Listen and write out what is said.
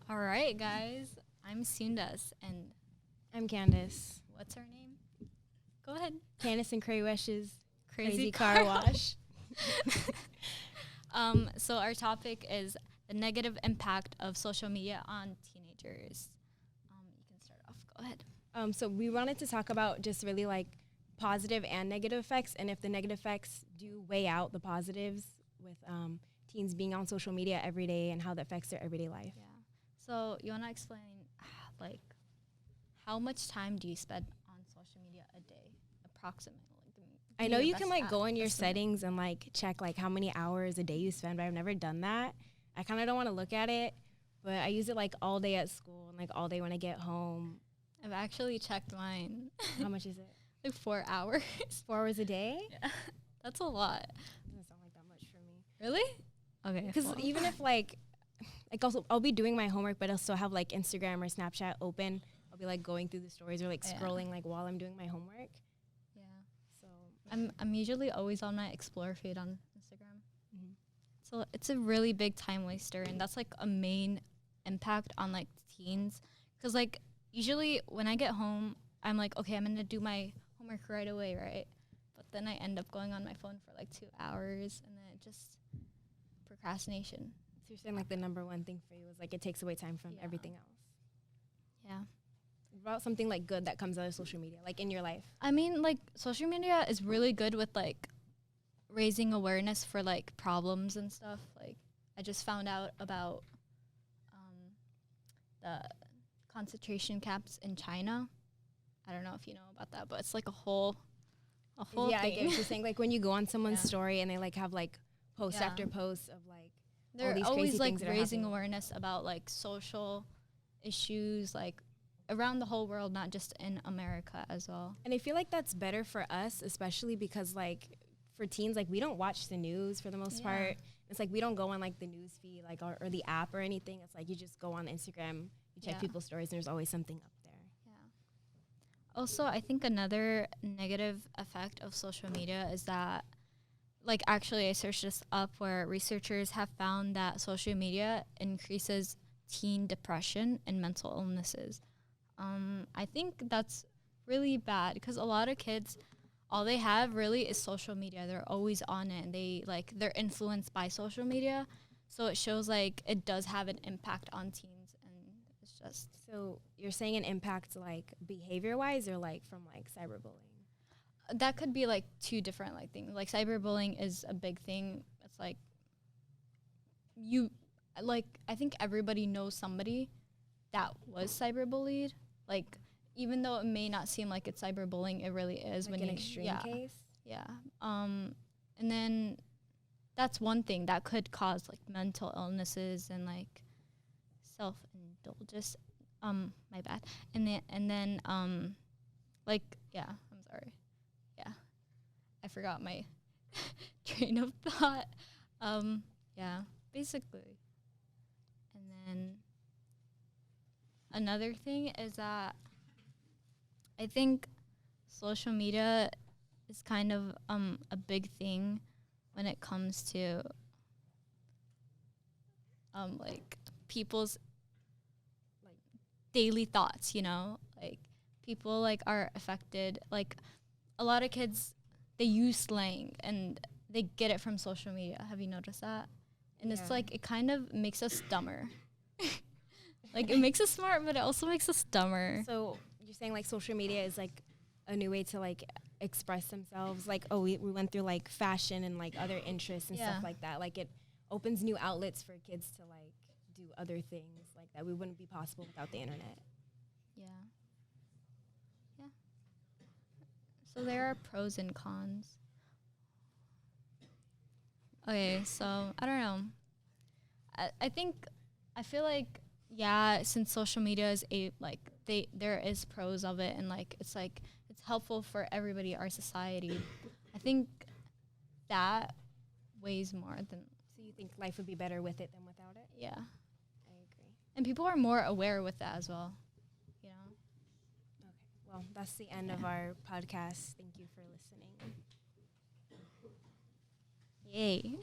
All right, guys. I'm Sundas, and I'm Candace. what's her name? Go ahead. Candace and Craywesh's Crazy Car Wash. So our topic is the negative impact of social media on teenagers. You can start off. Go ahead. So we wanted to talk about just really like positive and negative effects, and if the negative effects do weigh out the positives with teens being on social media every day and how that affects their everyday life. Yeah. So you want to explain, like, how much time do you spend on social media a day, approximately? I know you can like go in your settings and like check like how many hours a day you spend, but I've never done that. I kind of don't want to look at it, but I use it like all day at school and like all day when I get home. I've actually checked mine. How much is it? Like 4 hours. 4 hours a day? Yeah. That's a lot. Doesn't sound like that much for me. Really? Okay. Because even if like also I'll be doing my homework, but I'll still have like Instagram or Snapchat open. I'll be like going through the stories or like scrolling like while I'm doing my homework. Yeah. So I'm usually always on my Explore feed on Instagram. Mm-hmm. So it's a really big time waster, and that's like a main impact on like teens. Because like usually when I get home, I'm like, okay, I'm gonna do my homework right away, right? But then I end up going on my phone for like 2 hours, and then it just procrastination. So you're saying like the number one thing for you is like it takes away time from everything else. Yeah. What about something like good that comes out of social media, like in your life? I mean, like, social media is really good with, like, raising awareness for, like, problems and stuff. Like, I just found out about the concentration camps in China. I don't know if you know about that, but it's, like, a whole Yeah, thing. I get what you're saying. Like when you go on someone's story and they like have like post after post of like They're all these always, crazy like, things that are raising happening. awareness about, like, social issues, like, around the whole world, not just in America as well. And I feel like that's better for us, especially because like for teens, like we don't watch the news for the most part. It's like we don't go on like the news feed like or the app or anything. It's like you just go on Instagram, you check people's stories, and there's always something up there. Yeah. Also, I think another negative effect of social media is that, like, actually I searched this up where researchers have found that social media increases teen depression and mental illnesses. I think that's really bad because a lot of kids, all they have really is social media. They're always on it, and they're influenced by social media. So it shows like it does have an impact on teens, and it's just. So you're saying an impact like behavior wise or like from like cyberbullying? That could be like two different like things. Like cyberbullying is a big thing. It's like I think everybody knows somebody that was cyberbullied. Like, even though it may not seem like it's cyberbullying, it really is. Like when an extreme case? Yeah. And then that's one thing that could cause like mental illnesses and like self-indulgence. My bad. And then like, yeah, I'm sorry. Yeah. I forgot my train of thought. Yeah, basically. And then another thing is that I think social media is kind of a big thing when it comes to like people's like daily thoughts, you know? Like people like are affected, like a lot of kids, they use slang and they get it from social media. Have you noticed that? And it's like it kind of makes us dumber. Like it makes us smart, but it also makes us dumber. So you're saying like social media is like a new way to like express themselves. Like, oh, we went through like fashion and like other interests and stuff like that. Like it opens new outlets for kids to like do other things like that we wouldn't be possible without the internet. Yeah. Yeah. So there are pros and cons. Okay, so I don't know. I feel like since social media is there is pros of it, and like it's helpful for everybody, our society. I think that weighs more than. So you think life would be better with it than without it? Yeah. I agree. And people are more aware with that as well, you know? Okay. Well, that's the end of our podcast. Thank you for listening. Yay.